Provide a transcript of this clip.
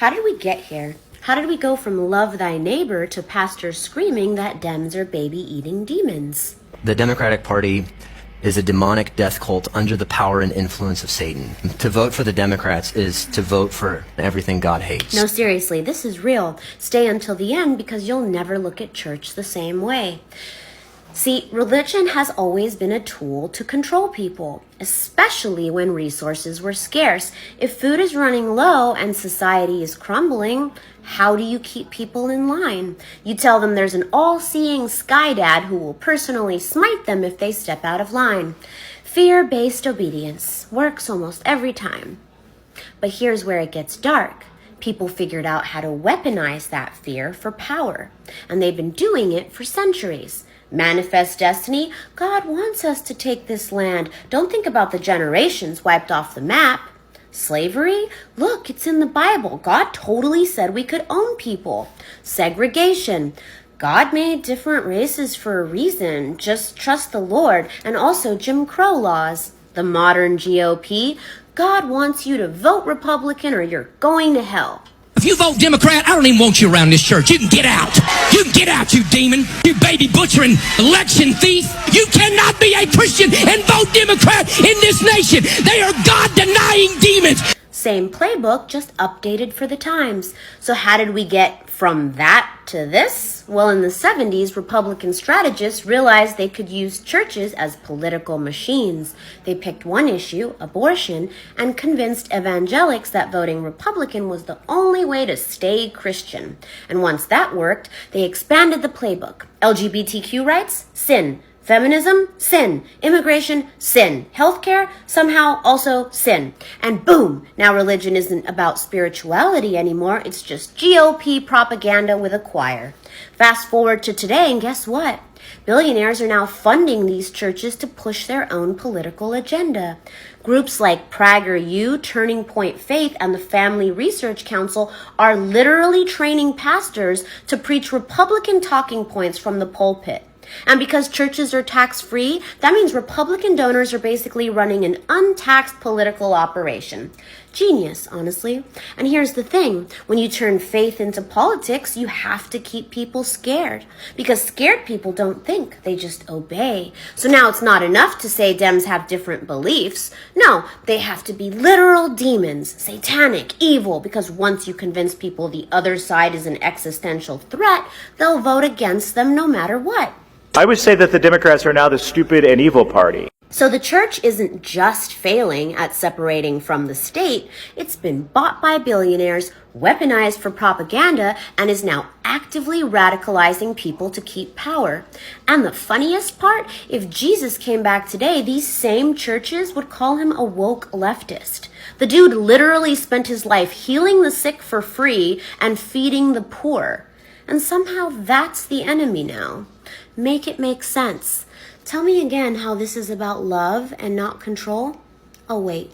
How did we get here? How did we go from love thy neighbor to pastors screaming that Dems are baby-eating demons? The Democratic Party is a demonic death cult under the power and influence of Satan. To vote for the Democrats is to vote for everything God hates. No, seriously, this is real. Stay until the end because you'll never look at church the same way. See, religion has always been a tool to control people, especially when resources were scarce. If food is running low and society is crumbling, how do you keep people in line? You tell them there's an all-seeing sky dad who will personally smite them if they step out of line. Fear-based obedience works almost every time. But here's where it gets dark. People figured out how to weaponize that fear for power, and they've been doing it for centuries. Manifest destiny. God wants us to take this land. Don't think about the generations wiped off the map. Slavery? Look, it's in the Bible. God totally said we could own people. Segregation. God made different races for a reason. Just trust the Lord. And also Jim Crow laws. The modern GOP. God wants you to vote Republican or you're going to hell. If you vote Democrat, I don't even want you around this church. You can get out. You can get out, you demon. You baby butchering election thief. You cannot be a Christian and vote Democrat in this nation. They are God-denying demons. Same playbook, just updated for the times. So how did we get from that to this? Well, in the 70s, Republican strategists realized they could use churches as political machines. They picked one issue, abortion, and convinced evangelics that voting Republican was the only way to stay Christian. And once that worked, they expanded the playbook. LGBTQ rights? Sin. Feminism? Sin. Immigration? Sin. Healthcare? Somehow also sin. And boom! Now religion isn't about spirituality anymore. It's just GOP propaganda with a choir. Fast forward to today, and guess what? Billionaires are now funding these churches to push their own political agenda. Groups like PragerU, Turning Point Faith, and the Family Research Council are literally training pastors to preach Republican talking points from the pulpit. And because churches are tax-free, that means Republican donors are basically running an untaxed political operation. Genius, honestly. And here's the thing. When you turn faith into politics, you have to keep people scared. Because scared people don't think, they just obey. So now it's not enough to say Dems have different beliefs. No, they have to be literal demons, satanic, evil, because once you convince people the other side is an existential threat, they'll vote against them no matter what. I would say that the Democrats are now the stupid and evil party. So the church isn't just failing at separating from the state. It's been bought by billionaires, weaponized for propaganda, and is now actively radicalizing people to keep power. And the funniest part, if Jesus came back today, these same churches would call him a woke leftist. The dude literally spent his life healing the sick for free and feeding the poor. And somehow that's the enemy now. Make it make sense. Tell me again how this is about love and not control. Oh, wait.